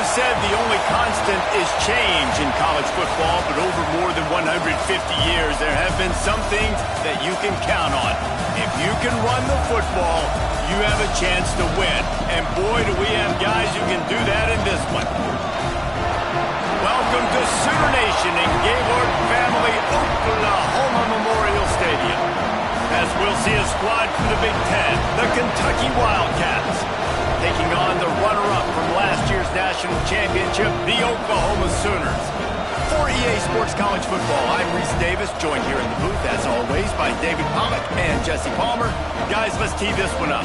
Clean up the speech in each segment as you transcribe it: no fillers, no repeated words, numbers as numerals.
always said the only constant is change in college football, but over more than 150 years, there have been some things that you can count on. If you can run the football, you have a chance to win. And boy, do we have guys who can do that in this one. Welcome to Sooner Nation in Gaylord Family Oklahoma Memorial Stadium, as we'll see a squad from the Big Ten, the Kentucky Wildcats, taking on the runner-up from last year's national championship, the Oklahoma Sooners. For EA Sports College Football, I'm Reese Davis, joined here in the booth, as always, by David Pollock and Jesse Palmer. Guys, let's tee this one up.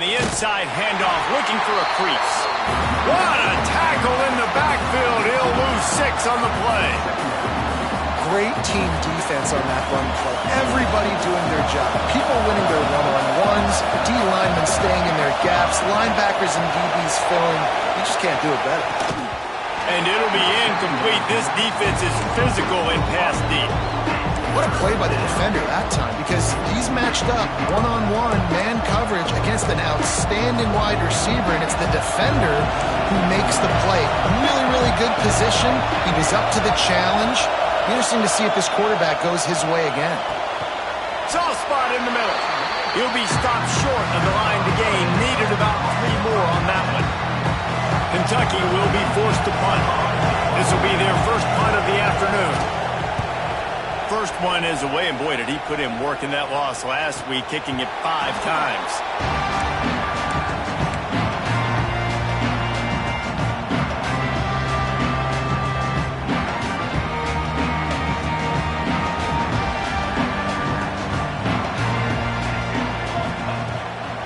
The inside handoff, looking for a crease. What a tackle in the backfield. He'll lose 6 on the play. Great team defense on that run play. Everybody doing their job. People winning their one-on-ones, D-linemen staying in their gaps, linebackers and DBs filling. You just can't do it better. And it'll be incomplete. This defense is physical and pass deep. What a play by the defender that time, because he's matched up one-on-one man coverage against an outstanding wide receiver, and it's the defender who makes the play. Really, really good position. He was up to the challenge. Interesting to see if this quarterback goes his way again. Soft spot in the middle. He'll be stopped short of the line to gain. Needed about 3 more on that one. Kentucky will be forced to punt. This will be their first punt of the afternoon. First one is away, and boy, did he put in work in that loss last week, kicking it 5 times.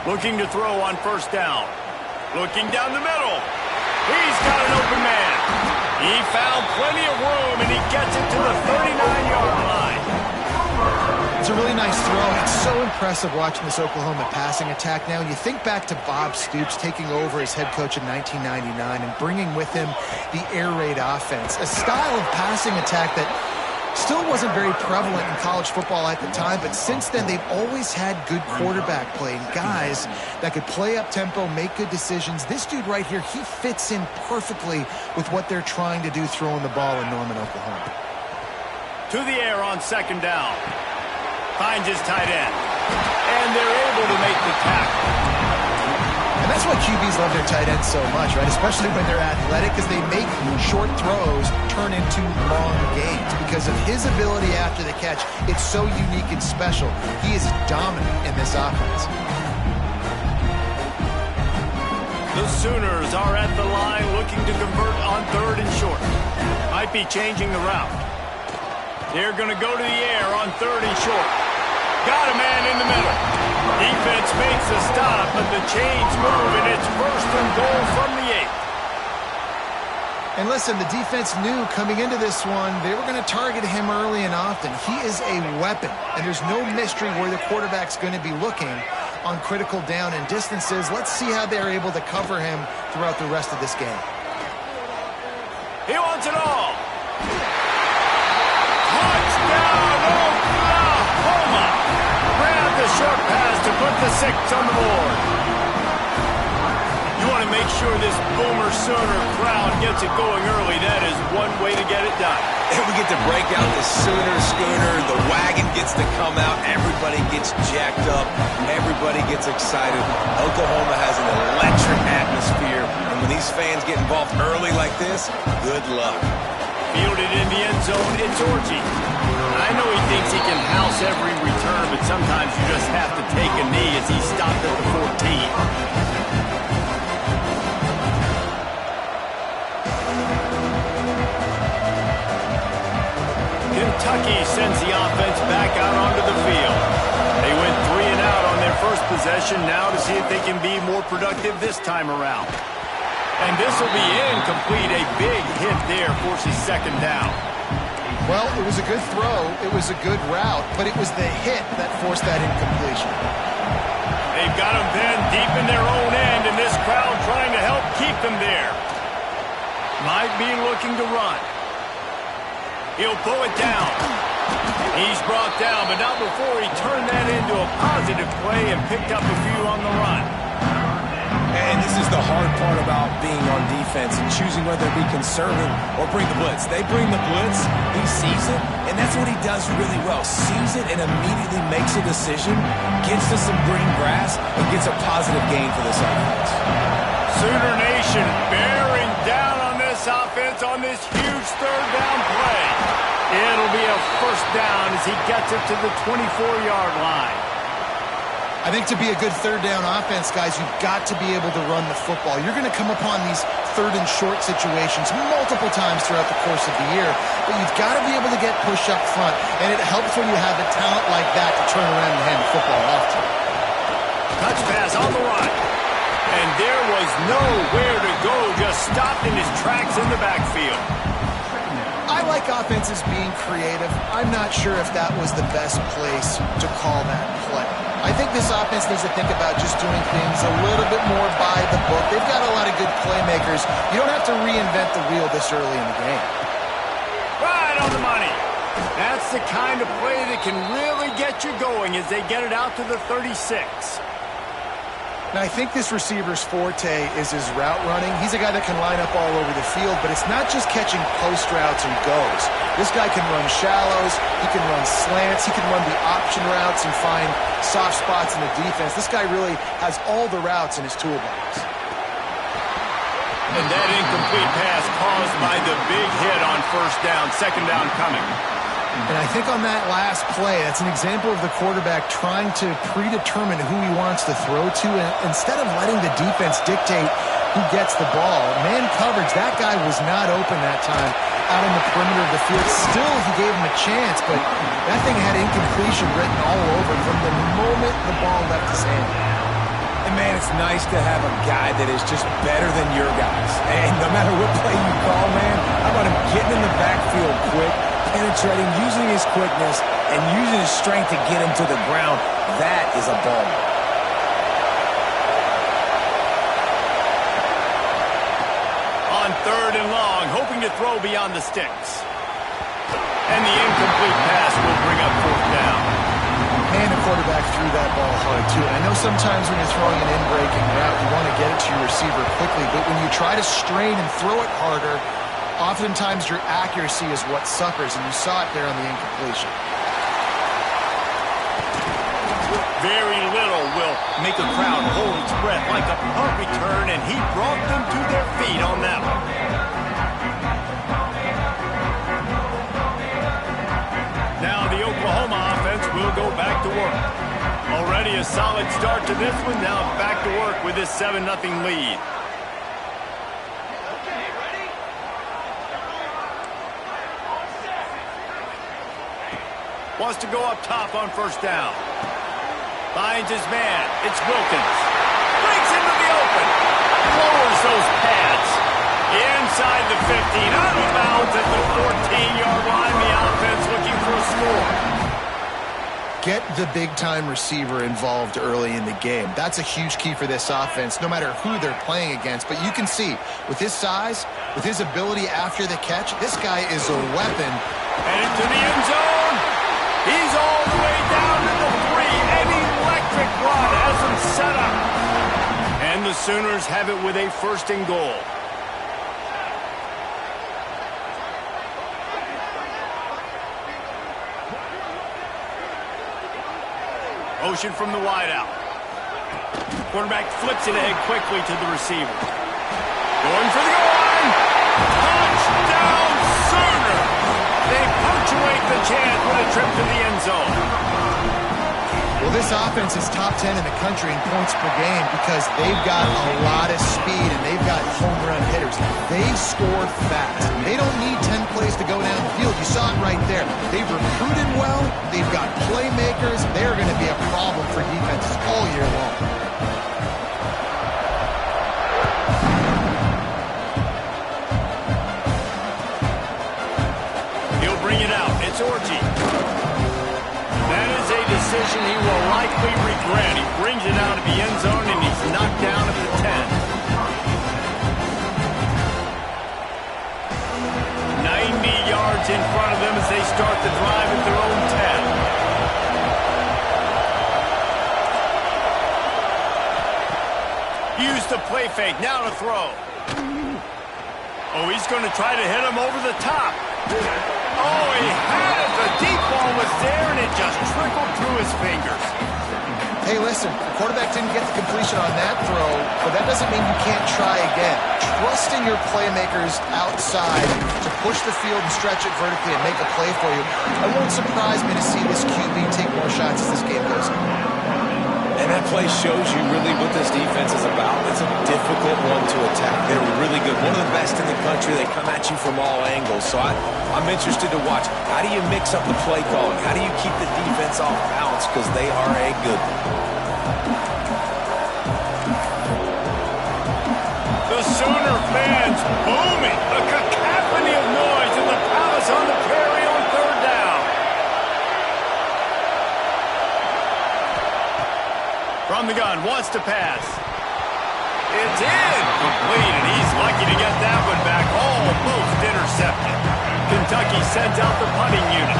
Looking to throw on first down. Looking down the middle. He's got an open man. He found plenty of room, and he gets it to the 39-yard line. It's a really nice throw. It's so impressive watching this Oklahoma passing attack now. You think back to Bob Stoops taking over as head coach in 1999 and bringing with him the air raid offense, a style of passing attack that still wasn't very prevalent in college football at the time, but since then they've always had good quarterback play, guys that could play up tempo, make good decisions. This dude right here, he fits in perfectly with what they're trying to do throwing the ball in Norman, Oklahoma. To the air on second down. Finds his tight end. And they're able to make the tackle. And that's why QBs love their tight ends so much, right? Especially when they're athletic, because they make short throws turn into long gains. Because of his ability after the catch, it's so unique and special. He is dominant in this offense. The Sooners are at the line looking to convert on 3rd and short. Might be changing the route. They're going to go to the air on 3rd and short. Got a man in the middle. Defense makes a stop, but the chains move, and it's 1st and goal from the 8th. And listen, the defense knew coming into this one, they were going to target him early and often. He is a weapon, and there's no mystery where the quarterback's going to be looking on critical down and distances. Let's see how they're able to cover him throughout the rest of this game. He wants it all. Touchdown, Oklahoma! Grab the short pass to put the 6 on the board. You want to make sure this Boomer Sooner crowd gets it going early. That is one way to get it done. And we get to break out the Sooner Schooner. The wagon gets to come out. Everybody gets jacked up. Everybody gets excited. Oklahoma has an electric atmosphere. And when these fans get involved early like this, good luck. Fielded in the end zone, it's Orgy. I know he thinks he can house every return, but sometimes you just have to take a knee as he stopped at the 14. Kentucky sends the offense back out onto the field. They went 3 and out on their first possession, now to see if they can be more productive this time around. And this will be incomplete. A big hit there forces second down. Well, it was a good throw. It was a good route, but it was the hit that forced that incompletion. They've got them pinned deep in their own end, and this crowd trying to help keep them there. Might be looking to run. He'll pull it down. He's brought down, but not before he turned that into a positive play and picked up a few on the run. And this is the hard part about being on defense and choosing whether to be conservative or bring the blitz. They bring the blitz, he sees it, and that's what he does really well. Sees it and immediately makes a decision, gets to some green grass, and gets a positive gain for this offense. Sooner Nation bearing down on this offense on this huge third down play. It'll be a first down as he gets it to the 24-yard line. I think to be a good third down offense, guys, you've got to be able to run the football. You're going to come upon these third and short situations multiple times throughout the course of the year, but you've got to be able to get push up front, and it helps when you have a talent like that to turn around and hand the football off to. Touch pass on the run. And there was nowhere to go, just stopped in his tracks in the backfield. I like offenses being creative. I'm not sure if that was the best place to call that play. I think this offense needs to think about just doing things a little bit more by the book. They've got a lot of good playmakers. You don't have to reinvent the wheel this early in the game. Right on the money. That's the kind of play that can really get you going as they get it out to the 36. Now, I think this receiver's forte is his route running. He's a guy that can line up all over the field, but it's not just catching post routes and goes. This guy can run shallows, he can run slants, he can run the option routes and find soft spots in the defense. This guy really has all the routes in his toolbox. And that incomplete pass caused by the big hit on first down, second down coming. And I think on that last play, that's an example of the quarterback trying to predetermine who he wants to throw to, and instead of letting the defense dictate who gets the ball. Man coverage, that guy was not open that time out on the perimeter of the field. Still, he gave him a chance, but that thing had incompletion written all over from the moment the ball left his hand. And, man, it's nice to have a guy that is just better than your guys. And no matter what play you call, man, how about him getting in the backfield quick, penetrating, using his quickness, and using his strength to get him to the ground. That is a ball. On third and long, hoping to throw beyond the sticks. And the incomplete pass will bring up fourth down. And the quarterback threw that ball hard, too. And I know sometimes when you're throwing an in-breaking route, you want to get it to your receiver quickly, but when you try to strain and throw it harder, oftentimes your accuracy is what suffers, and you saw it there on the incompletion. Very little will make a crowd hold its breath like a punt return, and he brought them to their feet on that one. Now the Oklahoma offense will go back to work. Already a solid start to this one, now back to work with this 7-0 lead. Wants to go up top on first down. Finds his man. It's Wilkins. Breaks into the open. Lowers those pads. Inside the 15. Out of bounds at the 14-yard line. The offense looking for a score. Get the big-time receiver involved early in the game. That's a huge key for this offense, no matter who they're playing against. But you can see, with his size, with his ability after the catch, this guy is a weapon. Headed to the end zone. He's all the way down to the 3. An electric run has him set up. And the Sooners have it with a 1st and goal. Motion from the wideout. Quarterback flips it ahead quickly to the receiver. Going for the goal line. Touchdown, Sooner! They punctuate the chance with a trip to the end zone. Well, this offense is top 10 in the country in points per game because they've got a lot of speed and they've got home run hitters. They score fast. They don't need 10 plays to go down the field. You saw it right there. They've recruited well. They've got playmakers. They're going to be a problem for defenses all year long. He'll bring it out. It's Orji. That is a decision he will likely regret. He brings it out of the end zone, and he's knocked down at the 10. 90 yards in front of them as they start the drive at their own 10. Use the play fake. Now to throw. Oh, he's going to try to hit him over the top. Oh, he had it. The deep ball was there, and it just trickled through his fingers. Hey, listen, the quarterback didn't get the completion on that throw, but that doesn't mean you can't try again. Trust in your playmakers outside to push the field and stretch it vertically and make a play for you. It won't surprise me to see this QB take more shots as this game goes on. And that play shows you really what this defense is about. It's a difficult one to attack. They're really good. One of the best in the country. They come at you from all angles. So I'm interested to watch. How do you mix up the play calling? How do you keep the defense off balance? Because they are a good one. The Sooner fans booming. A cacophony of noise in the Palace on the Prairie on 3rd down. From the gun, wants to pass. It's in. Complete, and he's lucky to get that one back. Almost intercepted. Kentucky sends out the punting unit.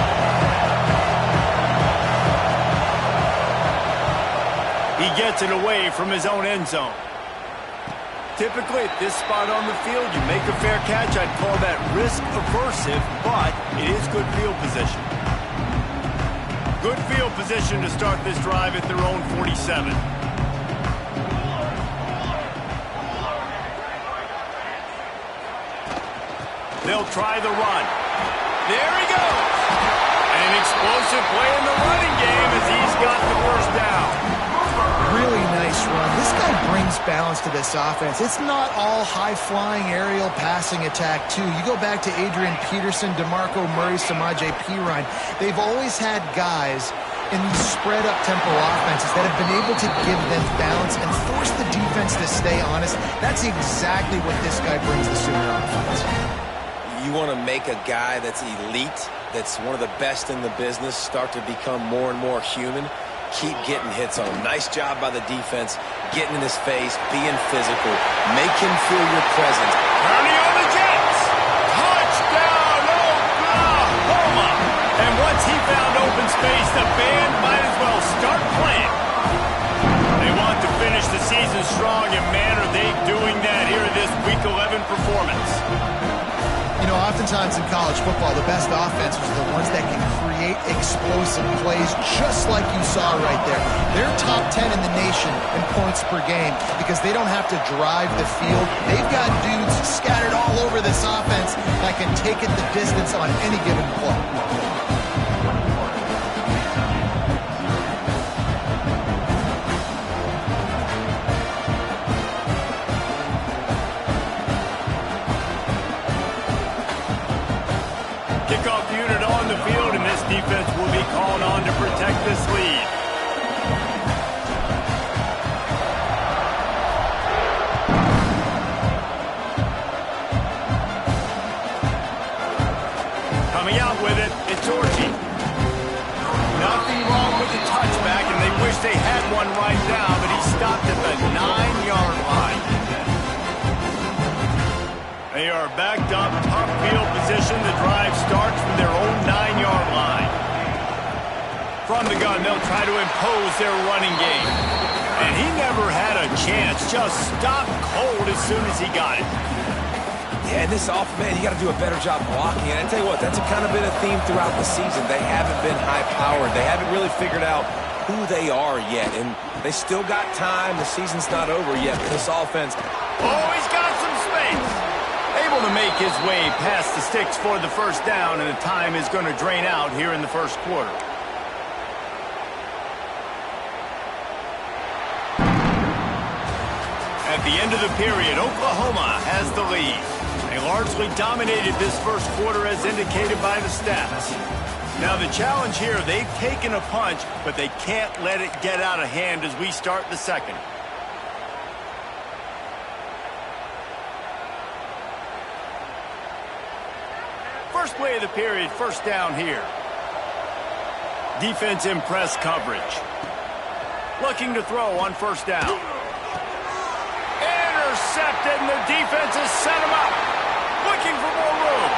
He gets it away from his own end zone. Typically, at this spot on the field, you make a fair catch. I'd call that risk-aversive, but it is good field position. Good field position to start this drive at their own 47. They'll try the run. There he goes. An explosive play in the running game as he's got the first down. Really nice run. This guy brings balance to this offense. It's not all high-flying aerial passing attack, too. You go back to Adrian Peterson, DeMarco Murray, Samaje Perine. They've always had guys in these spread-up tempo offenses that have been able to give them balance and force the defense to stay honest. That's exactly what this guy brings the Sooner offense. You want to make a guy that's elite, that's one of the best in the business, start to become more and more human. Keep getting hits on him. Nice job by the defense, getting in his face, being physical. Make him feel your presence. Ernie on the Jets. Touchdown, Oklahoma. And once he found open space, the band might as well start playing. They want to finish the season strong, and man, are they doing that here in this Week 11 performance. You know, oftentimes in college football, the best offenses are the ones that can create explosive plays just like you saw right there. They're top 10 in the nation in points per game because they don't have to drive the field. They've got dudes scattered all over this offense that can take it the distance on any given play. Kickoff unit on the field, and this defense will be called on to protect this lead. Coming out with it, it's Orji. Nothing wrong with the touchback, and they wish they had one right now, but he stopped at the 9-yard line. They are backed up, top field position. The drive starts from their own 9-yard line. From the gun, they'll try to impose their running game. And he never had a chance. Just stopped cold as soon as he got it. Yeah, and this offense, man, you got to do a better job blocking. And I tell you what, that's kind of been a theme throughout the season. They haven't been high-powered. They haven't really figured out who they are yet. And they still got time. The season's not over yet. But this offense... Oh, he's got some space. Able to make his way past the sticks for the first down, and the time is going to drain out here in the first quarter. At the end of the period, Oklahoma has the lead. They largely dominated this first quarter as indicated by the stats. Now the challenge here, they've taken a punch, but they can't let it get out of hand as we start the second. First play of the period, first down here. Defense in press coverage. Looking to throw on first down. Intercepted, and the defense has set him up. Looking for more room.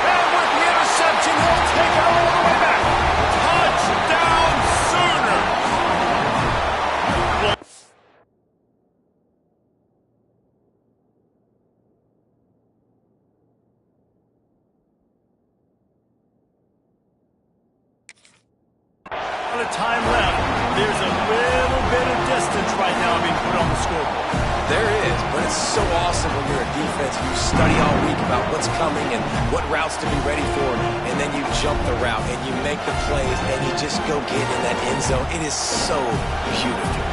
And with the interception, he'll take it all the way back. Touchdown Sooners! Of time left. There's a little bit of distance right now being put on the scoreboard. There is, but it's so awesome when you're a defense. You study all week about what's coming and what routes to be ready for, and then you jump the route and you make the plays and you just go get in that end zone. It is so beautiful.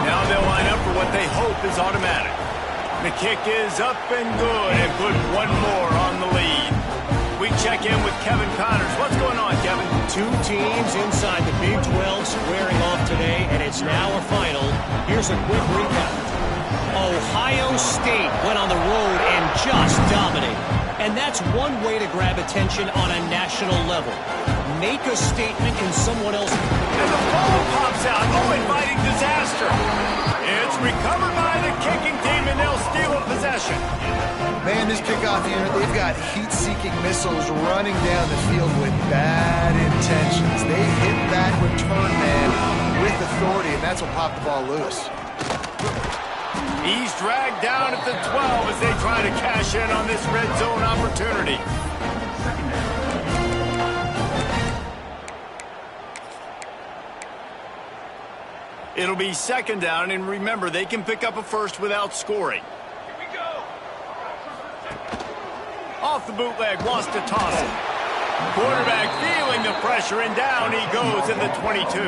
Now they'll line up for what they hope is automatic. The kick is up and good, and put one more on the lead. We check in with Kevin Connors. What's going on, Kevin? Two teams inside the Big 12 squaring off today, and it's now a final. Here's a quick recap. Ohio State went on the road and just dominated. And that's one way to grab attention on a national level. Make a statement in someone else. And the ball pops out. Oh, inviting disaster. It's recovered by the kicking team, and they'll steal a possession. Man, this kickoff unit, they've got heat-seeking missiles running down the field with bad intentions. They hit that return man with authority, and that's what popped the ball loose. He's dragged down at the 12 as they try to cash in on this red zone opportunity. It'll be second down, and remember, they can pick up a first without scoring. Here we go. Off the bootleg, wants to toss it. Quarterback feeling the pressure, and down he goes at the 22.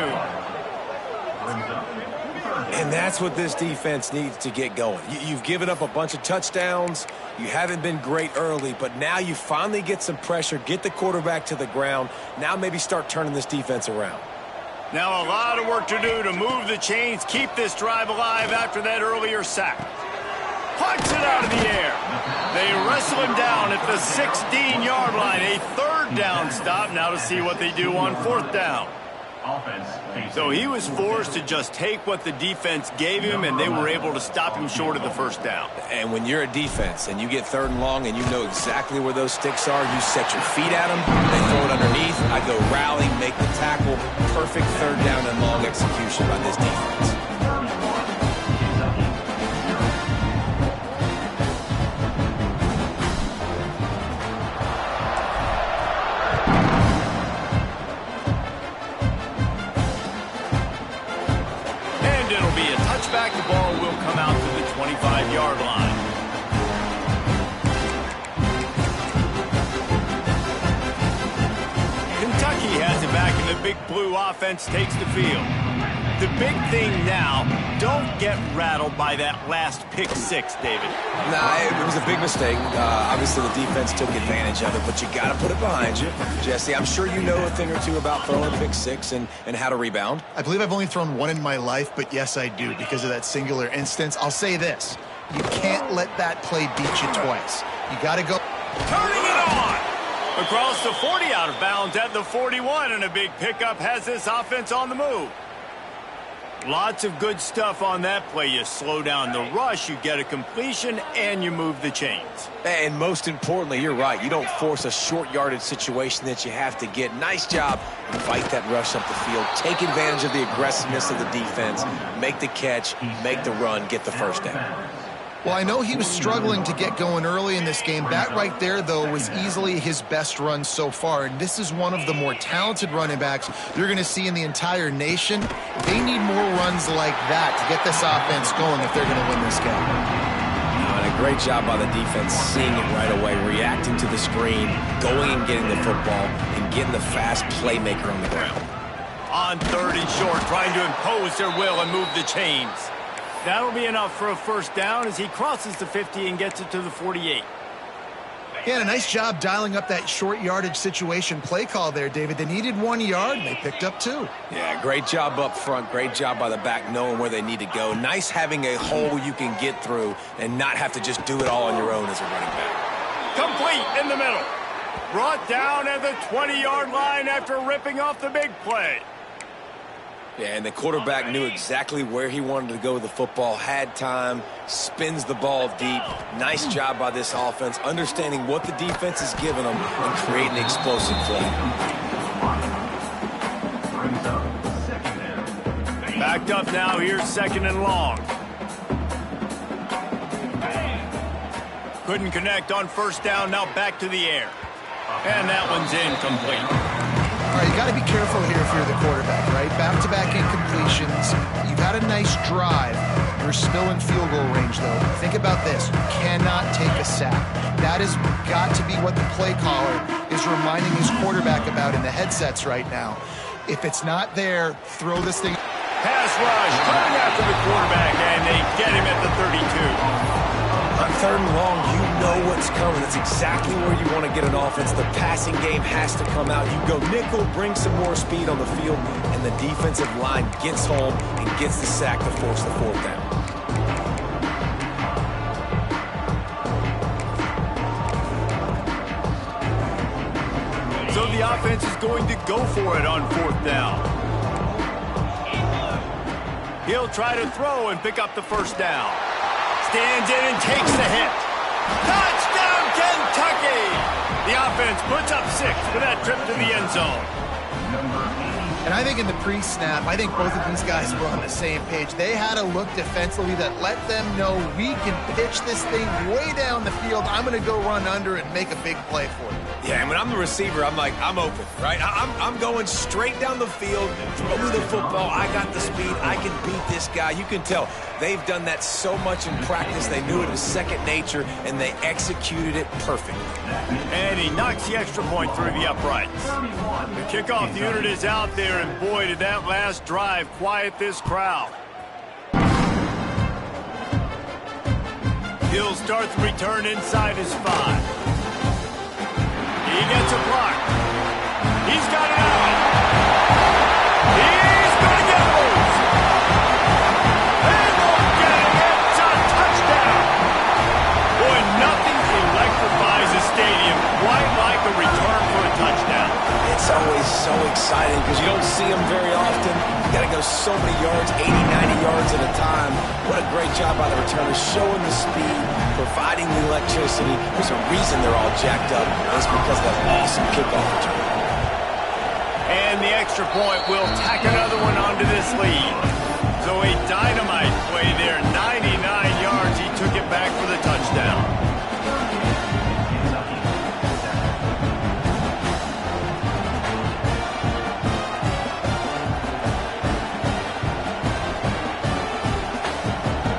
And that's what this defense needs to get going. You've given up a bunch of touchdowns. You haven't been great early, but now you finally get some pressure, get the quarterback to the ground. Now maybe start turning this defense around. Now a lot of work to do to move the chains, keep this drive alive after that earlier sack. Punts it out of the air. They wrestle him down at the 16-yard line. A third down stop now to see what they do on fourth down. So he was forced to just take what the defense gave him, and they were able to stop him short of the first down. And when you're a defense and you get third and long and you know exactly where those sticks are, you set your feet at them, they throw it underneath, I go rally, make the tackle. Perfect third down and long execution by this defense. Back, the ball will come out to the 25-yard line. Kentucky has it back, and the Big Blue offense takes the field. The big thing now, don't get rattled by that last pick six, David. Nah, it was a big mistake. Obviously, the defense took advantage of it, but you got to put it behind you. Jesse, I'm sure you know a thing or two about throwing a pick six and how to rebound. I believe I've only thrown one in my life, but yes, I do because of that singular instance. I'll say this. You can't let that play beat you twice. You got to go. Turning it on! Across the 40, out of bounds at the 41, and a big pickup has this offense on the move. Lots of good stuff on that play. You slow down the rush, you get a completion, and you move the chains. And most importantly, you're right. You don't force a short yardage situation that you have to get. Nice job. Fight that rush up the field. Take advantage of the aggressiveness of the defense. Make the catch, make the run, get the first down. Well, I know he was struggling to get going early in this game. That right there, though, was easily his best run so far. And this is one of the more talented running backs you're going to see in the entire nation. They need more runs like that to get this offense going if they're going to win this game. And a great job by the defense seeing it right away, reacting to the screen, going and getting the football, and getting the fast playmaker on the ground. On 3rd and short, trying to impose their will and move the chains. That'll be enough for a first down as he crosses the 50 and gets it to the 48. Yeah, and a nice job dialing up that short yardage situation play call there, David. They needed 1 yard, and they picked up 2. Yeah, great job up front. Great job by the back knowing where they need to go. Nice having a hole you can get through and not have to just do it all on your own as a running back. Complete in the middle. Brought down at the 20-yard line after ripping off the big play. Yeah, and the quarterback knew exactly where he wanted to go with the football, had time, spins the ball deep. Nice job by this offense, understanding what the defense is giving them and creating the explosive play. Backed up now, here's 2nd and long. Couldn't connect on first down, now back to the air. And that one's incomplete. All right, you got to be careful here if you're the quarterback, right? Back-to-back incompletions. You've had a nice drive. You're still in field goal range, though. Think about this. You cannot take a sack. That has got to be what the play caller is reminding his quarterback about in the headsets right now. If it's not there, throw this thing. Pass rush, coming after the quarterback, and they get him at the 32. On 3rd and long, you know what's coming. That's exactly where you want to get an offense. The passing game has to come out. You go nickel, bring some more speed on the field, and the defensive line gets home and gets the sack to force the 4th down. So the offense is going to go for it on 4th down. He'll try to throw and pick up the first down. Stands in and takes the hit. Touchdown, Kentucky! The offense puts up 6 for that trip to the end zone. And I think in the pre-snap, I think both of these guys were on the same page. They had a look defensively that let them know we can pitch this thing way down the field. I'm going to go run under and make a big play for you. Yeah, and when I'm the receiver, I'm like, I'm open, right? I'm going straight down the field, throw me the football. I got the speed. I can beat this guy. You can tell they've done that so much in practice. They knew it was second nature, and they executed it perfectly. And he knocks the extra point through the uprights. The kickoff unit is out there, and boy, did that last drive quiet this crowd. He'll start the return inside his 5. He gets a block. He's got it out. He's going to get loose. And we'll get it. It's a touchdown. Boy, nothing electrifies a stadium quite like a return for a touchdown. It's always so exciting because you don't see them very often. You got to go so many yards, 80, 90 yards at a time. What a great job by the returners, showing the speed, providing the electricity. There's a reason they're all jacked up. It's because of that awesome kickoff return. And the extra point will tack another one onto this lead. So a dynamite play there, 99 yards. He took it back for the touchdown.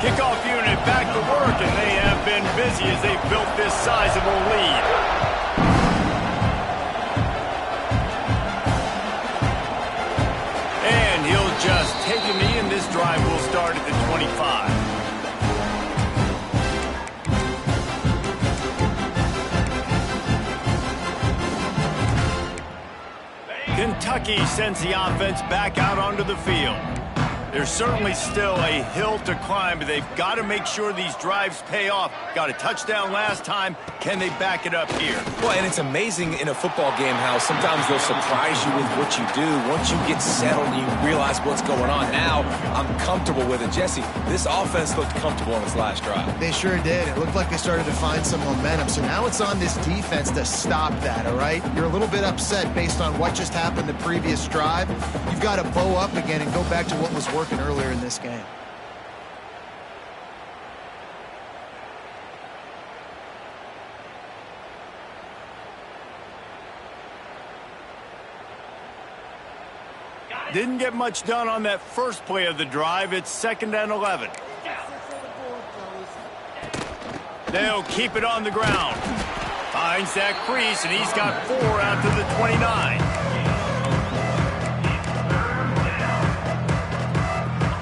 Kickoff unit back to work, and they have been busy as they've built this sizable lead. And he'll just take a knee, and this drive will start at the 25. Kentucky sends the offense back out onto the field. There's certainly still a hill to climb, but they've got to make sure these drives pay off. Got a touchdown last time. Can they back it up here? Well, and it's amazing in a football game how sometimes they'll surprise you with what you do. Once you get settled and you realize what's going on, now I'm comfortable with it. Jesse, this offense looked comfortable on its last drive. They sure did. It looked like they started to find some momentum. So now it's on this defense to stop that, all right? You're a little bit upset based on what just happened the previous drive. You've got to bow up again and go back to what was working earlier in this game. Didn't get much done on that first play of the drive. It's 2nd and 11. They'll keep it on the ground. Finds that crease, and he's got 4 out to the 29.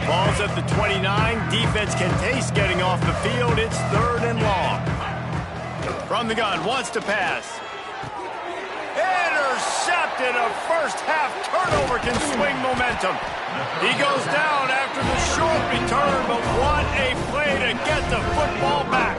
Ball's at the 29. Defense can taste getting off the field. It's 3rd and long. From the gun, wants to pass. Intercepted. A first-half turnover can swing momentum. He goes down after the short return, but what a play to get the football back.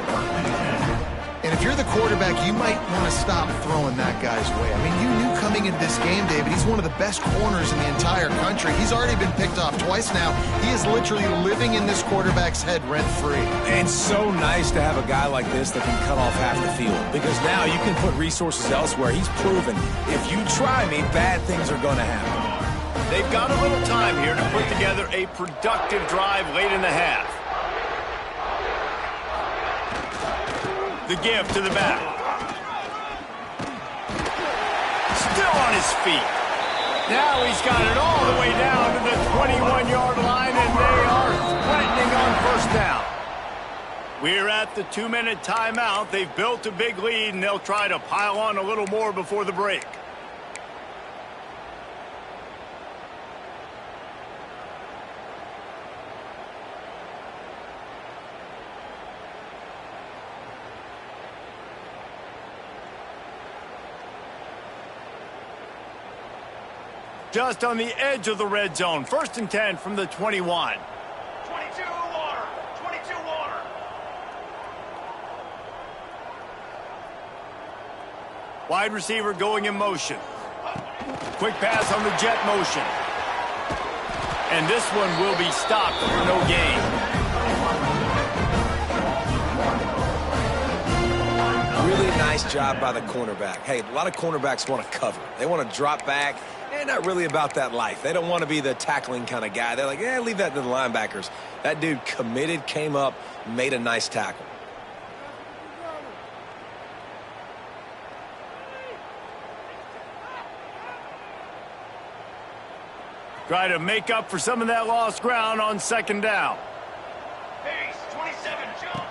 And if you're the quarterback, you might want to stop throwing that guy's way. I mean, you knew coming into this game, David, he's one of the best corners in the entire country. He's already been picked off twice now. He is literally living in this quarterback's head rent-free. And so nice to have a guy like this that can cut off half the field, because now you can put resources elsewhere. He's proven if you try me, bad things are going to happen. They've got a little time here to put together a productive drive late in the half. The give to the back. Still on his feet. Now he's got it all the way down to the 21-yard line, and they are threatening on 1st down. We're at the 2-minute timeout. They've built a big lead, and they'll try to pile on a little more before the break. Just on the edge of the red zone. 1st and 10 from the 21. 22 water. 22 water. Wide receiver going in motion. Quick pass on the jet motion. And this one will be stopped for no gain. Really nice job by the cornerback. Hey, a lot of cornerbacks want to cover. They want to drop back. They're not really about that life. They don't want to be the tackling kind of guy. They're like, yeah, leave that to the linebackers. That dude committed, came up, made a nice tackle. Try to make up for some of that lost ground on 2nd down. Pace, 27, jump.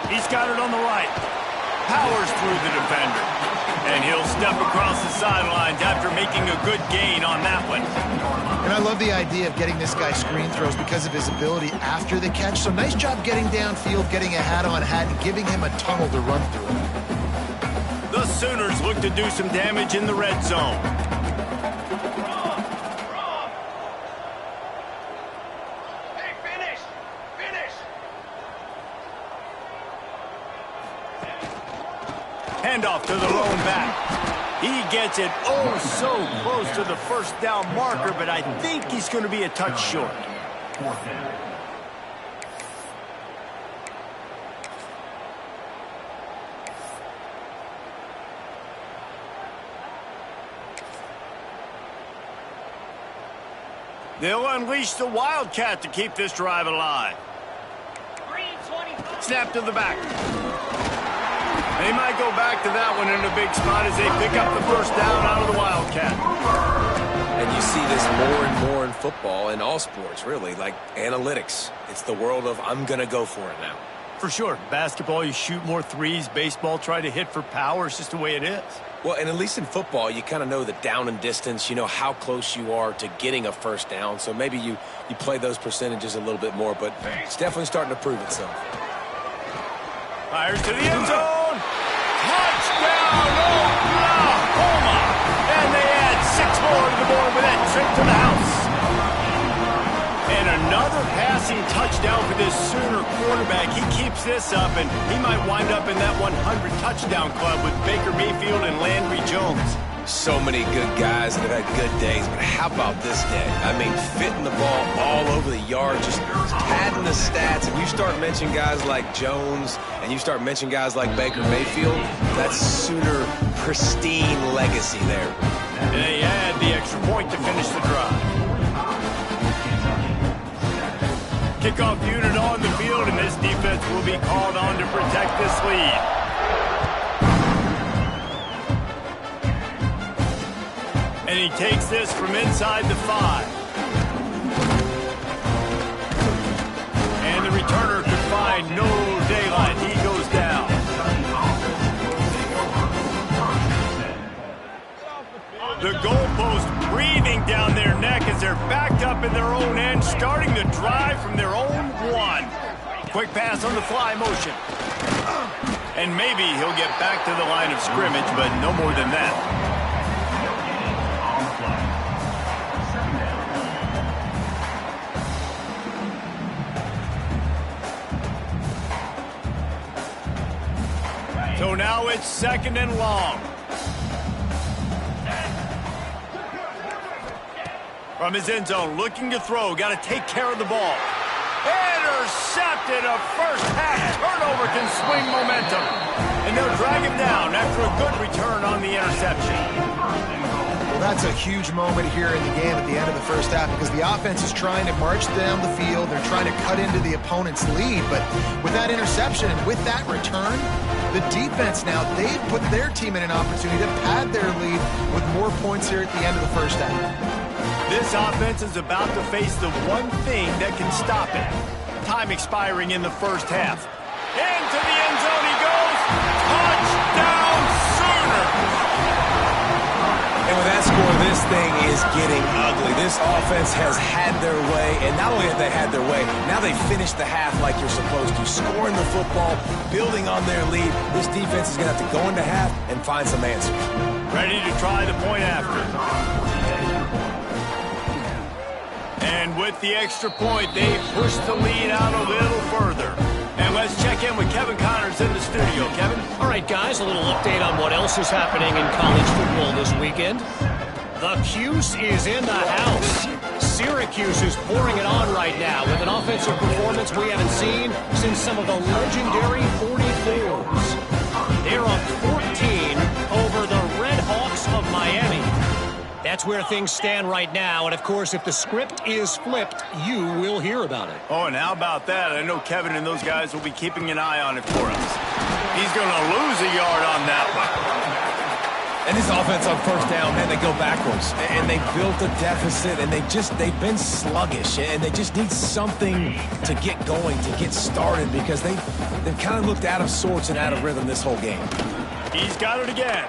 He's got it on the right. Powers through the defender. And he'll step across the sidelines after making a good gain on that one. And I love the idea of getting this guy screen throws because of his ability after the catch. So nice job getting downfield, getting a hat-on-hat, and giving him a tunnel to run through. The Sooners look to do some damage in the red zone. Hey, finish. Finish. Handoff to the lone back. He gets it oh so close to the 1st down marker, but I think he's going to be a touch short. They'll unleash the Wildcat to keep this drive alive. Snap to the back. They might go back to that one in a big spot as they pick up the 1st down out of the Wildcat. And you see this more and more in football, in all sports, really, like analytics. It's the world of I'm going to go for it now. For sure. Basketball, you shoot more threes. Baseball, try to hit for power. It's just the way it is. Well, and at least in football, you kind of know the down and distance. You know how close you are to getting a 1st down. So maybe you play those percentages a little bit more, but it's definitely starting to prove itself. Fires to the end zone. Touchdown, Oklahoma! And they add 6 more to the board with that trip to the house. And another passing touchdown for this Sooner quarterback. He keeps this up, and he might wind up in that 100 touchdown club with Baker Mayfield and Landry Jones. So many good guys that have had good days, but how about this day? I mean, fitting the ball all over the yard, just padding the stats, and you start mentioning guys like Jones, and you start mentioning guys like Baker Mayfield, that's Sooner pristine legacy there. And they add the extra point to finish the drive. Kickoff unit on the field, and this defense will be called on to protect this lead. And he takes this from inside the 5. And the returner could find no daylight. He goes down. The goalpost breathing down their neck as they're backed up in their own end, starting the drive from their own 1. Quick pass on the fly motion. And maybe he'll get back to the line of scrimmage, but no more than that. So now it's 2nd and long. From his end zone, looking to throw. Got to take care of the ball. Intercepted. A first-half turnover can swing momentum. And they'll drag him down after a good return on the interception. Well, that's a huge moment here in the game at the end of the first half because the offense is trying to march down the field. They're trying to cut into the opponent's lead. But with that interception and with that return, the defense now, they've put their team in an opportunity to pad their lead with more points here at the end of the first half. This offense is about to face the one thing that can stop it. Time expiring in the first half. Into the end zone he goes. Touchdown Sooners! And with that score, this thing is getting ugly. This offense has had their way, and not only have they had their way, now they finished the half like you're supposed to, scoring the football, building on their lead. This defense is going to have to go into half and find some answers. Ready to try the point after. And with the extra point, they push the lead out a little further. And let's check in with Kevin Connors in the studio. Kevin? All right, guys, a little update on what else is happening in college football this weekend. The Cuse is in the house. Syracuse is pouring it on right now with an offensive performance we haven't seen since some of the legendary 44s. They're up 14 over the Red Hawks of Miami. That's where things stand right now, and of course, if the script is flipped, you will hear about it. Oh, and how about that? I know Kevin and those guys will be keeping an eye on it for us. He's going to lose a yard on that one. And this offense on first down, man, they go backwards. And they built a deficit, and they've been sluggish, and they just need something to get going, to get started, because they've kind of looked out of sorts and out of rhythm this whole game. He's got it again.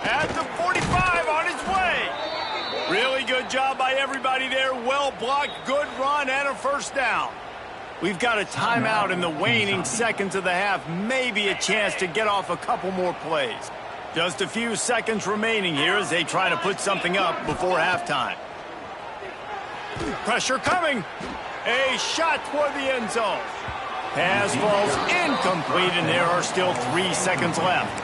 At the 45 on his way. Really good job by everybody there. Well blocked, good run, and a first down. We've got a timeout in the waning seconds of the half. Maybe a chance to get off a couple more plays. Just a few seconds remaining here as they try to put something up before halftime. Pressure coming. A shot toward the end zone. Pass falls incomplete, and there are still 3 seconds left.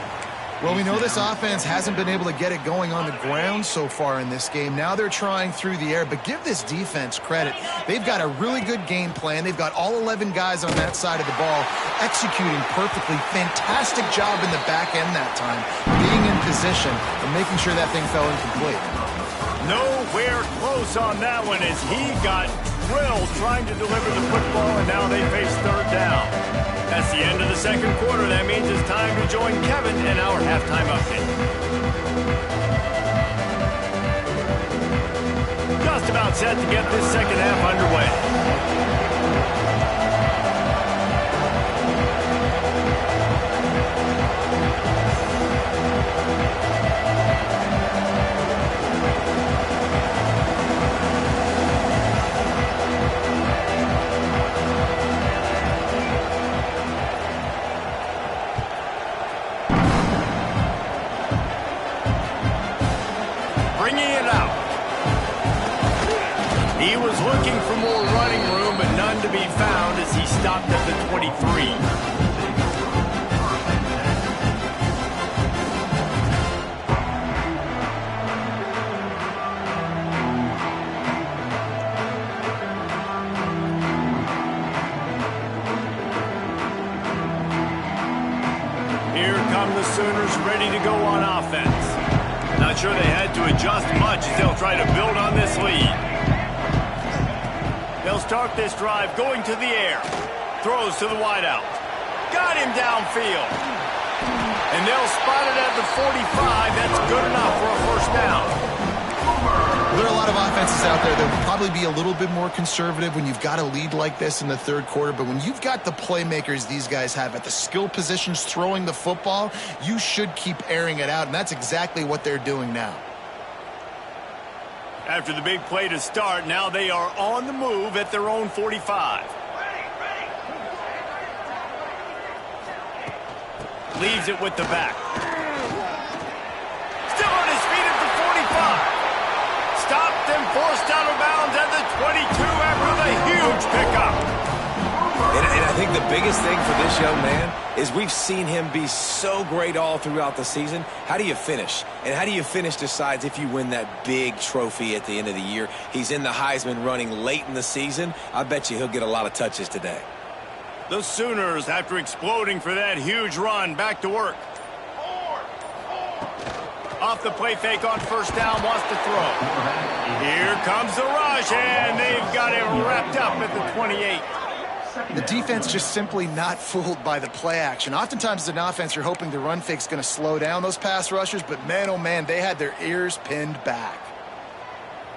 Well, we know this offense hasn't been able to get it going on the ground so far in this game. Now they're trying through the air, but give this defense credit. They've got a really good game plan. They've got all 11 guys on that side of the ball executing perfectly. Fantastic job in the back end that time, being in position and making sure that thing fell incomplete. Nowhere close on that one as he got drilled trying to deliver the football, and now they face third down. That's the end of the second quarter. That means it's time to join Kevin in our halftime update. Just about set to get this second half underway. He was looking for more running room, but none to be found as he stopped at the 23. Here come the Sooners ready to go on offense. Not sure they had to adjust much as they'll try to build on this lead. They'll start this drive going to the air. Throws to the wideout. Got him downfield. And they'll spot it at the 45. That's good enough for a first down. There are a lot of offenses out there that will probably be a little bit more conservative when you've got a lead like this in the third quarter. But when you've got the playmakers these guys have at the skill positions throwing the football, you should keep airing it out. And that's exactly what they're doing now. After the big play to start, now they are on the move at their own 45. Leaves it with the back. Still on his feet at the 45. Stopped and forced out of bounds at the 22 after the huge pickup. And I think the biggest thing for this young man is we've seen him be so great all throughout the season. How do you finish? And how do you finish decides if you win that big trophy at the end of the year. He's in the Heisman running late in the season. I bet you he'll get a lot of touches today. The Sooners, after exploding for that huge run, back to work. Off the play fake on first down, wants to throw. Here comes the rush, and they've got it wrapped up at the 28. The defense just simply not fooled by the play action. Oftentimes as an offense, you're hoping the run fake's going to slow down those pass rushers, but man, oh man, they had their ears pinned back.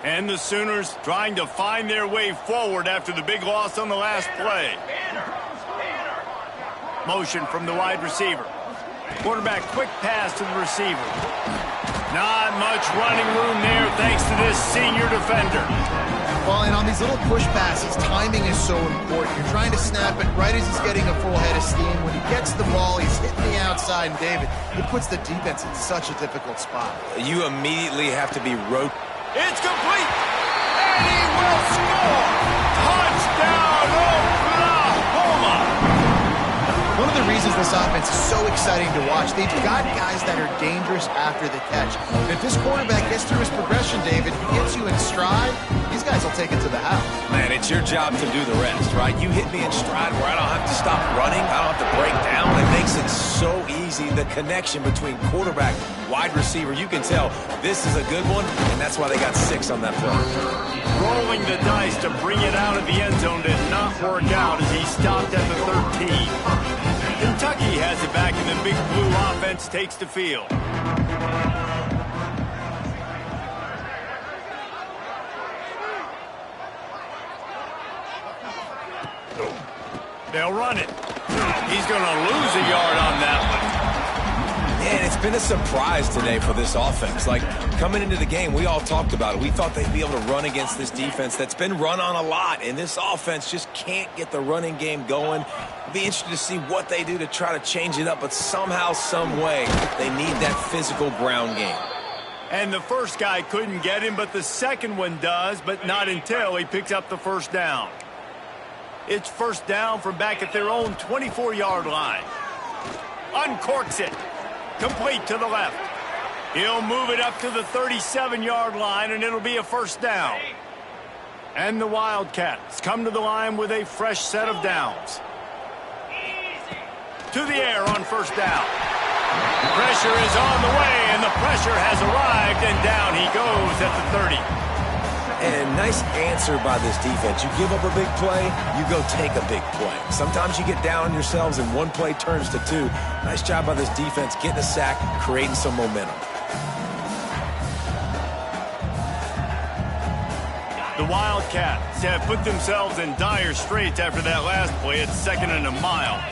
And the Sooners trying to find their way forward after the big loss on the last play. Motion from the wide receiver. Quarterback quick pass to the receiver. Not much running room there thanks to this senior defender. Well, and on these little push passes, timing is so important. You're trying to snap it right as he's getting a full head of steam. When he gets the ball, he's hitting the outside, and David, it puts the defense in such a difficult spot. You immediately have to be It's complete, and he will score! Touchdown, Oklahoma! One of the reasons this offense is so exciting to watch, they've got guys that are dangerous after the catch. And if this quarterback gets through his progression, David, he gets you in stride, these guys will take it to the house. Man, it's your job to do the rest, right? You hit me in stride where I don't have to stop running. I don't have to break down. It makes it so easy. The connection between quarterback, wide receiver, you can tell this is a good one, and that's why they got 6 on that play. Rolling the dice to bring it out of the end zone did not work out as he stopped at the 13. Kentucky has it back, and the big blue offense takes the field. They'll run it. He's going to lose a yard on that one. Man, it's been a surprise today for this offense. Like, coming into the game, we all talked about it. We thought they'd be able to run against this defense that's been run on a lot, and this offense just can't get the running game going. It'll be interesting to see what they do to try to change it up, but somehow, some way, they need that physical ground game. And the first guy couldn't get him, but the second one does, but not until he picks up the first down. It's first down from back at their own 24-yard line. Uncorks it. Complete to the left. He'll move it up to the 37-yard line, and it'll be a first down. And the Wildcats come to the line with a fresh set of downs. To the air on first down. Pressure is on the way, and the pressure has arrived, and down he goes at the 30. And nice answer by this defense. You give up a big play, you go take a big play. Sometimes you get down on yourselves and one play turns to 2. Nice job by this defense getting a sack, creating some momentum. The Wildcats have put themselves in dire straits after that last play. It's 2nd and a mile.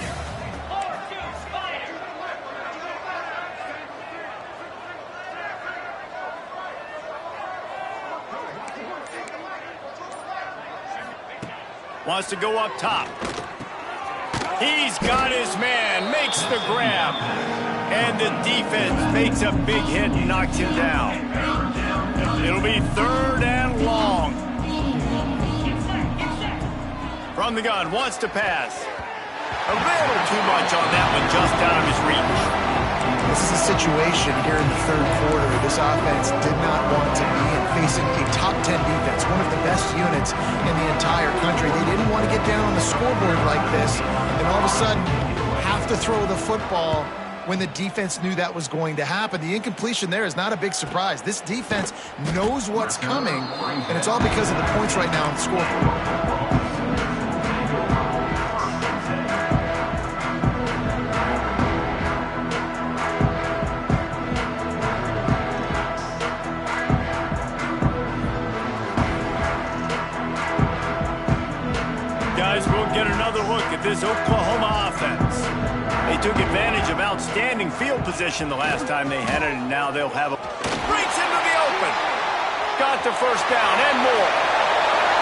Wants to go up top. He's got his man, makes the grab. And the defense makes a big hit and knocks him down. It'll be 3rd and long. From the gun, wants to pass. A little too much on that one, just out of his reach. This is a situation here in the third quarter. This offense did not want to be in, facing a top 10 defense, one of the best units in the entire country. They didn't want to get down on the scoreboard like this, and all of a sudden have to throw the football when the defense knew that was going to happen. The incompletion there is not a big surprise. This defense knows what's coming, and it's all because of the points right now on the scoreboard. Guys, we'll get another look at this Oklahoma offense. They took advantage of outstanding field position the last time they had it, and now they'll have a... Breaks into the open. Got the first down and more.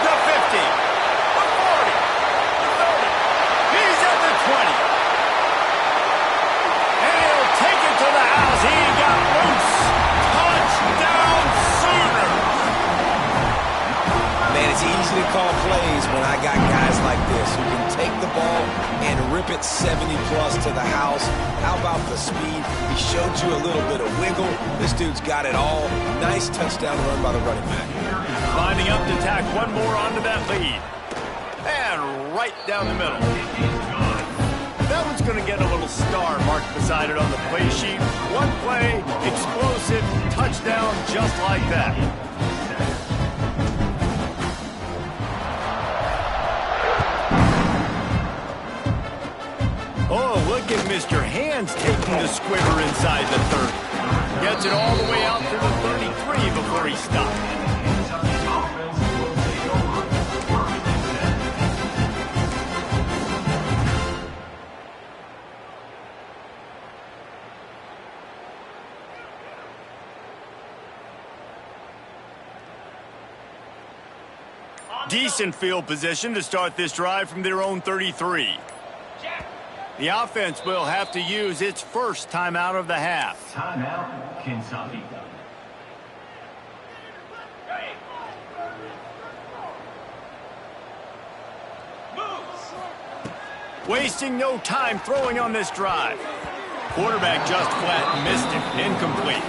The 50. The 40. The 30. He's at the 20. And he'll take it to the house. He got loose. Touchdown Sooners. Man, it's easy to call plays when I got guys like this who can take the ball and rip it 70-plus to the house. How about the speed? He showed you a little bit of wiggle. This dude's got it all. Nice touchdown run by the running back. Lining up to tack one more onto that lead. And right down the middle. That one's going to get a little star marked beside it on the play sheet. One play, explosive, touchdown, just like that. Oh, look at Mr. Hands taking the squibber inside the 30. Gets it all the way out to the 33 before he stops. Decent field position to start this drive from their own 33. The offense will have to use its first timeout of the half. Timeout, Kentucky. Wasting no time throwing on this drive. Quarterback just flat missed it. Incomplete.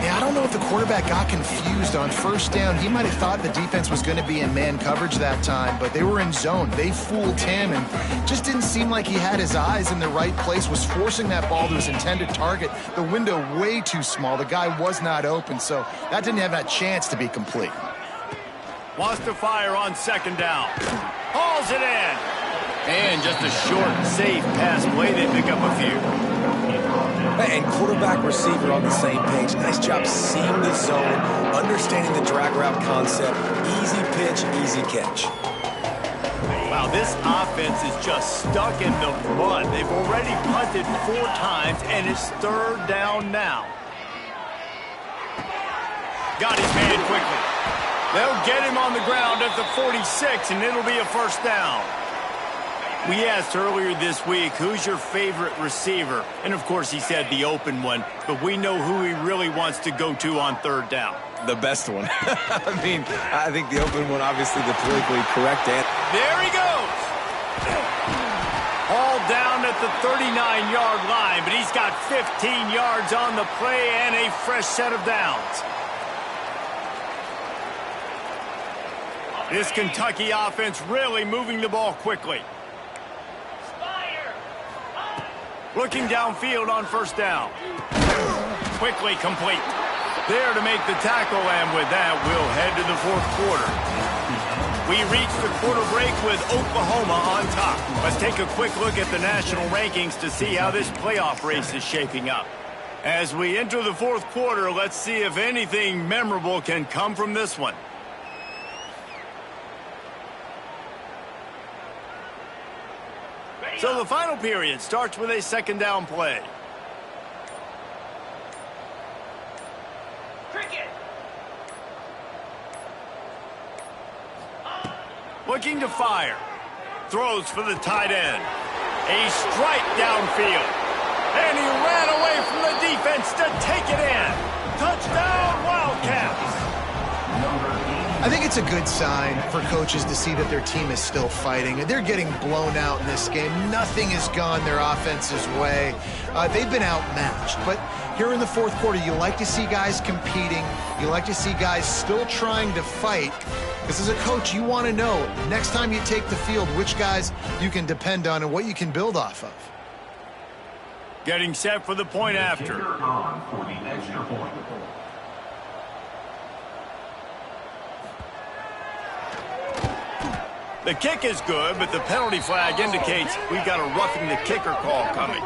Yeah, I don't know if the quarterback got confused on first down. He might have thought the defense was going to be in man coverage that time, but they were in zone. They fooled him and just didn't seem like he had his eyes in the right place, was forcing that ball to his intended target. The window way too small. The guy was not open, so that didn't have that chance to be complete. Wants to fire on second down. Hauls it in. And just a short, safe pass play. They pick up a few. And quarterback receiver on the same page. Nice job seeing the zone, understanding the drag route concept. Easy pitch, easy catch. Wow, this offense is just stuck in the mud. They've already punted 4 times, and it's third down now. Got his man quickly. They'll get him on the ground at the 46, and it'll be a first down. We asked earlier this week, who's your favorite receiver? And, of course, he said the open one, but we know who he really wants to go to on third down. The best one. I mean, I think the open one, obviously the politically correct answer. There he goes. All down at the 39-yard line, but he's got 15 yards on the play and a fresh set of downs. This Kentucky offense really moving the ball quickly. Looking downfield on first down. Quickly complete. There to make the tackle, and with that, we'll head to the fourth quarter. We reach the quarter break with Oklahoma on top. Let's take a quick look at the national rankings to see how this playoff race is shaping up. As we enter the fourth quarter, let's see if anything memorable can come from this one. So the final period starts with a second down play. Looking to fire. Throws for the tight end. A strike downfield. And he ran away from the defense to take it in. Touchdown, Wildcats. I I think it's a good sign for coaches to see that their team is still fighting. They're getting blown out in this game. Nothing has gone their offense's way. They've been outmatched. But here in the fourth quarter, you like to see guys competing. You like to see guys still trying to fight. Because as a coach, you want to know, next time you take the field, which guys you can depend on and what you can build off of. Getting set for the point after. Kicker on for the extra point. The kick is good, but the penalty flag indicates we've got a roughing the kicker call coming.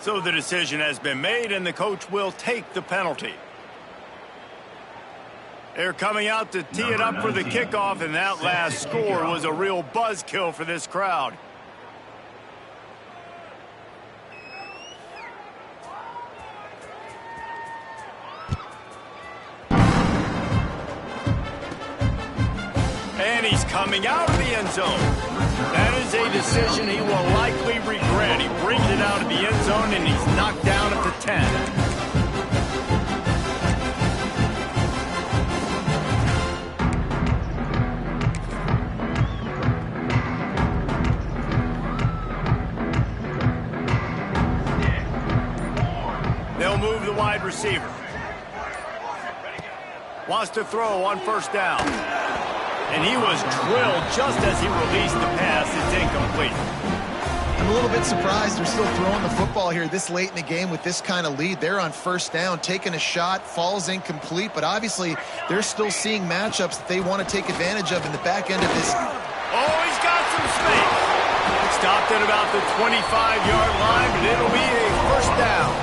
So the decision has been made, and the coach will take the penalty. They're coming out to tee it up for the kickoff, and that last score was a real buzzkill for this crowd. And he's coming out of the end zone. That is a decision he will likely regret. He brings it out of the end zone, and he's knocked down at the 10. They'll move the wide receiver. Wants to throw on first down. And he was drilled just as he released the pass. It's incomplete. I'm a little bit surprised they're still throwing the football here this late in the game with this kind of lead. They're on first down, taking a shot, falls incomplete, but obviously they're still seeing matchups that they want to take advantage of in the back end of this. Oh, he's got some space. Stopped at about the 25-yard line, but it'll be a first down.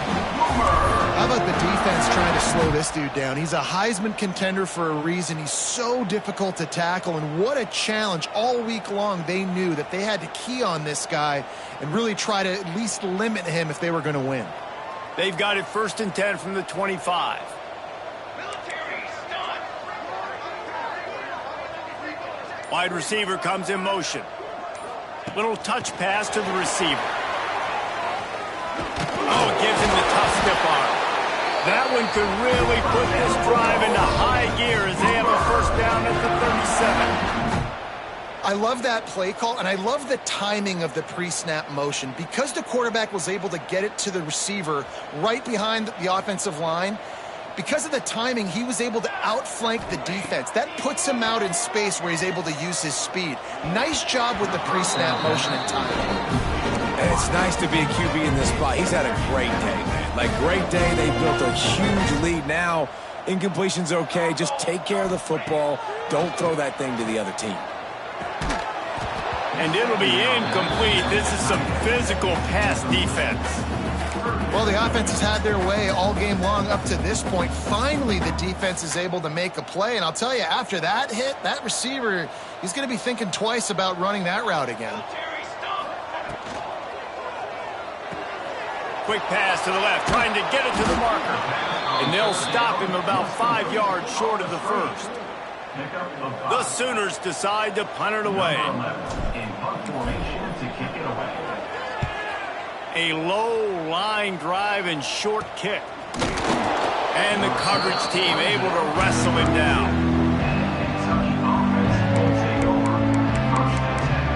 How about the defense trying to slow this dude down? He's a Heisman contender for a reason. He's so difficult to tackle, and what a challenge. All week long, they knew that they had to key on this guy and really try to at least limit him if they were going to win. They've got it 1st and 10 from the 25. Wide receiver comes in motion. Little touch pass to the receiver. Oh, it gives him the tough stiff arm. That one could really put this drive into high gear as they have a first down at the 37. I love that play call, and I love the timing of the pre-snap motion. Because the quarterback was able to get it to the receiver right behind the offensive line, because of the timing, he was able to outflank the defense. That puts him out in space where he's able to use his speed. Nice job with the pre-snap motion and timing. And it's nice to be a QB in this spot. He's had a great day, man. Like, great day. They built a huge lead. Now, incompletion's okay. Just take care of the football. Don't throw that thing to the other team. And it'll be incomplete. This is some physical pass defense. Well, the offense has had their way all game long up to this point. Finally, the defense is able to make a play. And I'll tell you, after that hit, that receiver, he's going to be thinking twice about running that route again. Quick pass to the left, trying to get it to the marker. And they'll stop him about 5 yards short of the first. The Sooners decide to punt it away. In punt formation to kick it away. A low line drive and short kick. And the coverage team able to wrestle him down. Kentucky offense will take over. 1st and 10.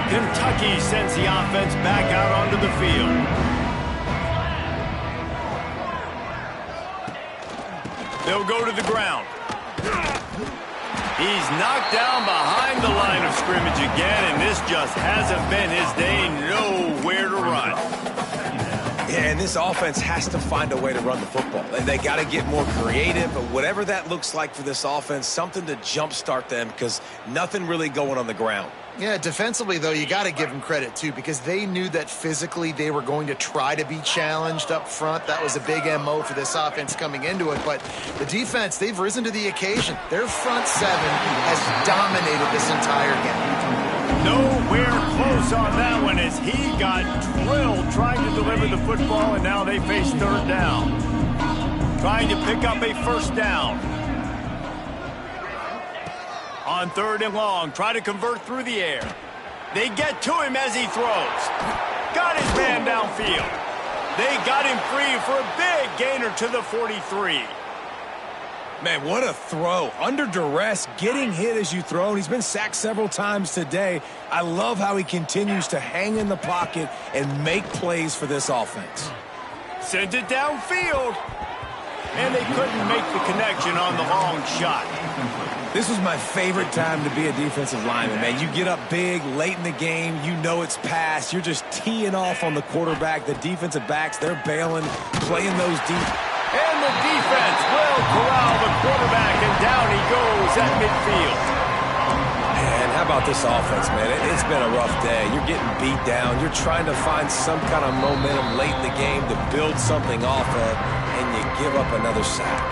Kentucky sends the offense back out onto the field. They'll go to the ground. He's knocked down behind the line of scrimmage again, and this just hasn't been his day. Nowhere to run. Yeah, and this offense has to find a way to run the football. They got to get more creative, but whatever that looks like for this offense, something to jumpstart them because nothing really going on the ground. Yeah, defensively, though, you got to give them credit, too, because they knew that physically they were going to try to be challenged up front. That was a big MO for this offense coming into it. But the defense, they've risen to the occasion. Their front seven has dominated this entire game. Nowhere close on that one as he got drilled trying to deliver the football, and now they face third down. Trying to pick up a first down. On third and long, try to convert through the air. They get to him as he throws. Got his man downfield. They got him free for a big gainer to the 43. Man, what a throw. Under duress, getting hit as you throw. And he's been sacked several times today. I love how he continues to hang in the pocket and make plays for this offense. Sent it downfield. And they couldn't make the connection on the long shot. This was my favorite time to be a defensive lineman, man. You get up big, late in the game, you know it's past. You're just teeing off on the quarterback. The defensive backs, they're bailing, playing those deep. And the defense will corral the quarterback, and down he goes at midfield. Man, how about this offense, man? It's been a rough day. You're getting beat down. You're trying to find some kind of momentum late in the game to build something off of, and you give up another sack.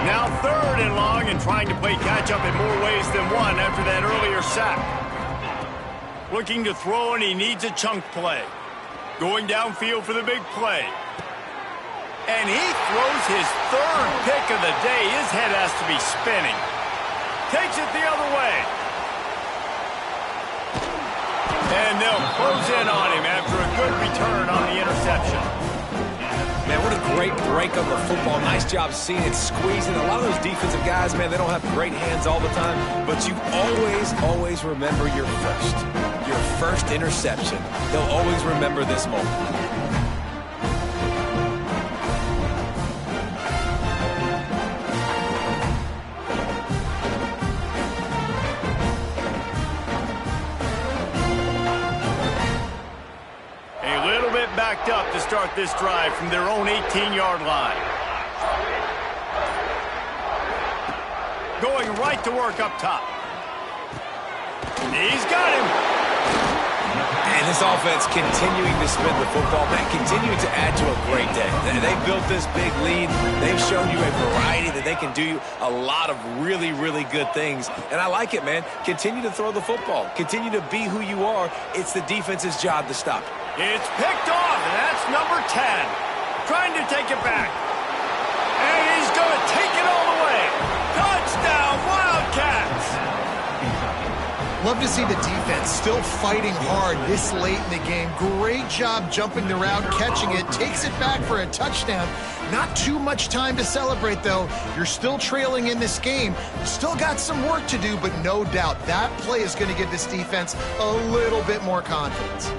Now third and long, and trying to play catch-up in more ways than one after that earlier sack. Looking to throw, and he needs a chunk play. Going downfield for the big play. And he throws his third pick of the day. His head has to be spinning. Takes it the other way. And they'll close in on him after a good return on the interception. Man, what a great break of the football. Nice job seeing it, squeezing. A lot of those defensive guys, man, they don't have great hands all the time, but you always remember your first interception. They'll always remember this moment. Backed up to start this drive from their own 18-yard line. Going right to work up top. He's got him. And this offense continuing to spin the football, man, continuing to add to a great day. They built this big lead. They've shown you a variety that they can do a lot of really, really good things. And I like it, man. Continue to throw the football. Continue to be who you are. It's the defense's job to stop you. It's picked off, and that's number 10. Trying to take it back. And he's going to take it all the way. Touchdown, Wildcats! Love to see the defense still fighting hard this late in the game. Great job jumping the route, catching it, takes it back for a touchdown. Not too much time to celebrate, though. You're still trailing in this game. You still got some work to do, but no doubt that play is going to give this defense a little bit more confidence.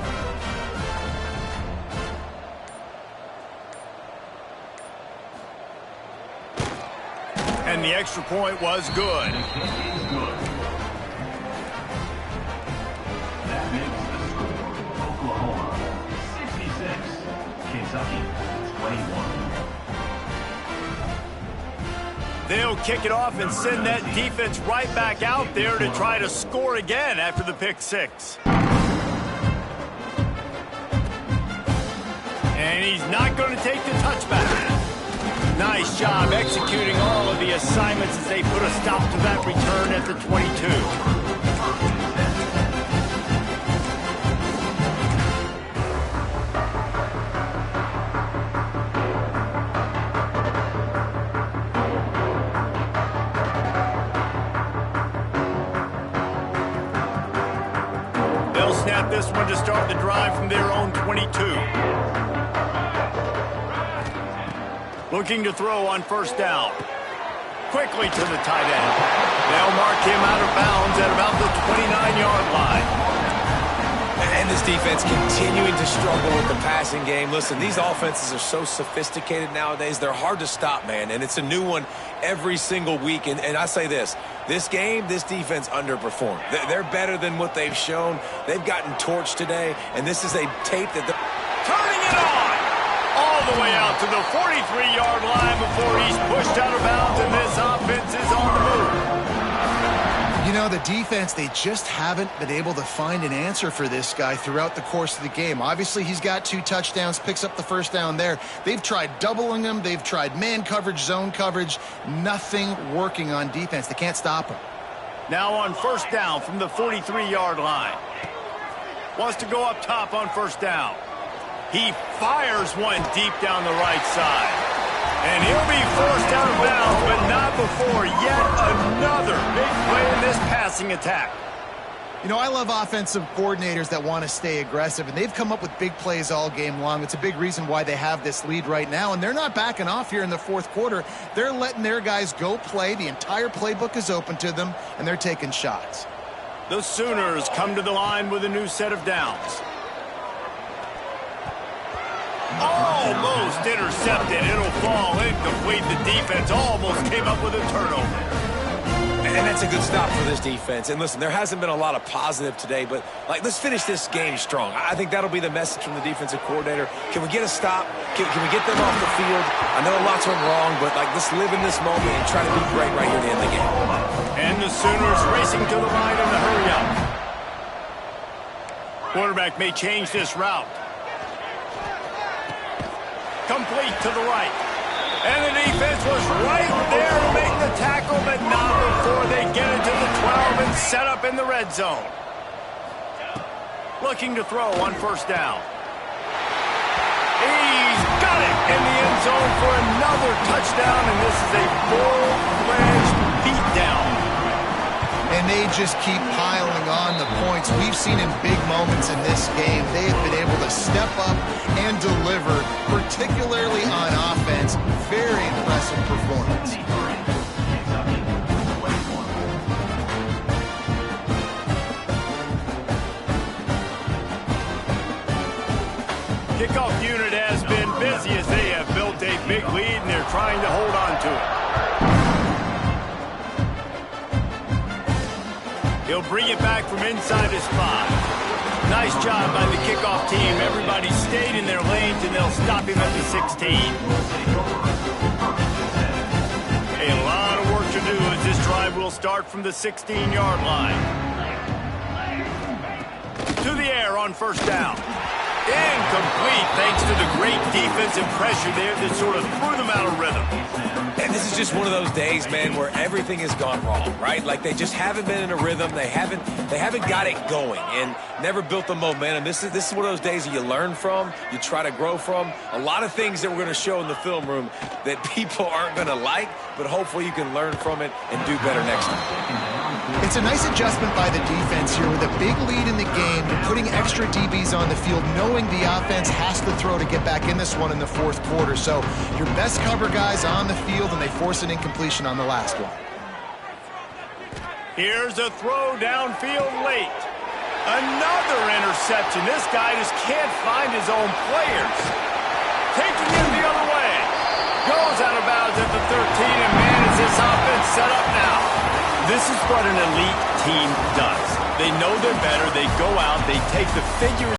And the extra point was good. That makes the score Oklahoma 66, Kentucky 21. They'll kick it off and send that defense right back out there to try to score again after the pick six. And he's not going to take the touchback. Nice job executing all of the assignments as they put a stop to that return at the 22. They'll snap this one to start the drive from their own 22. Looking to throw on first down. Quickly to the tight end. They'll mark him out of bounds at about the 29-yard line. And this defense continuing to struggle with the passing game. Listen, these offenses are so sophisticated nowadays. They're hard to stop, man. And it's a new one every single week. And I say this game, this defense underperformed. They're better than what they've shown. They've gotten torched today. And this is a tape that they're turning it on. All the way out to the 43-yard line before he's pushed out of bounds, and this offense is on the move. You know, the defense, they just haven't been able to find an answer for this guy throughout the course of the game. Obviously, he's got 2 touchdowns, picks up the first down there. They've tried doubling him. They've tried man coverage, zone coverage. Nothing working on defense. They can't stop him. Now on first down from the 43-yard line. Wants to go up top on first down. He fires one deep down the right side. And he'll be forced out of bounds, but not before yet another big play in this passing attack. You know, I love offensive coordinators that want to stay aggressive, and they've come up with big plays all game long. It's a big reason why they have this lead right now, and they're not backing off here in the fourth quarter. They're letting their guys go play. The entire playbook is open to them, and they're taking shots. The Sooners come to the line with a new set of downs. Almost intercepted. It'll fall incomplete. The defense almost came up with a turnover. And that's a good stop for this defense. And listen, there hasn't been a lot of positive today, but let's finish this game strong. I think that'll be the message from the defensive coordinator. Can we get a stop? Can we get them off the field? I know lots went wrong, but let's live in this moment and try to be great right here at the end of the game. And the Sooners racing to the line in the hurry up. Quarterback may change this route. Complete to the right. And the defense was right there to make the tackle, but not before they get into the 12 and set up in the red zone. Looking to throw on first down. He's got it in the end zone for another touchdown, and this is a full-fledged beatdown. And they just keep piling on the points. We've seen in big moments in this game, they have been able to step up and deliver, particularly on offense. Very impressive performance. Kickoff unit has been busy as they have built a big lead, and they're trying to hold on to it. He'll bring it back from inside his 5. Nice job by the kickoff team. Everybody stayed in their lanes, and they'll stop him at the 16. A lot of work to do as this drive will start from the 16-yard line. To the air on first down. Incomplete thanks to the great defensive pressure there that sort of threw them out of rhythm. And this is just one of those days, man, where everything has gone wrong, right? Like they just haven't been in a rhythm. They haven't got it going and never built the momentum. This is one of those days that you learn from, you try to grow from. A lot of things that we're going to show in the film room that people aren't going to like, but hopefully you can learn from it and do better next time. It's a nice adjustment by the defense here with a big lead in the game. You're putting extra DBs on the field, knowing the offense has to throw to get back in this one in the fourth quarter. So your best cover guys on the field, and they force an incompletion on the last one. Here's a throw downfield late. Another interception. This guy just can't find his own players. Taking him the other way. Goes out of bounds at the 13, and man, is this offense set up now. This is what an elite team does. They know they're better. They go out. They take the figure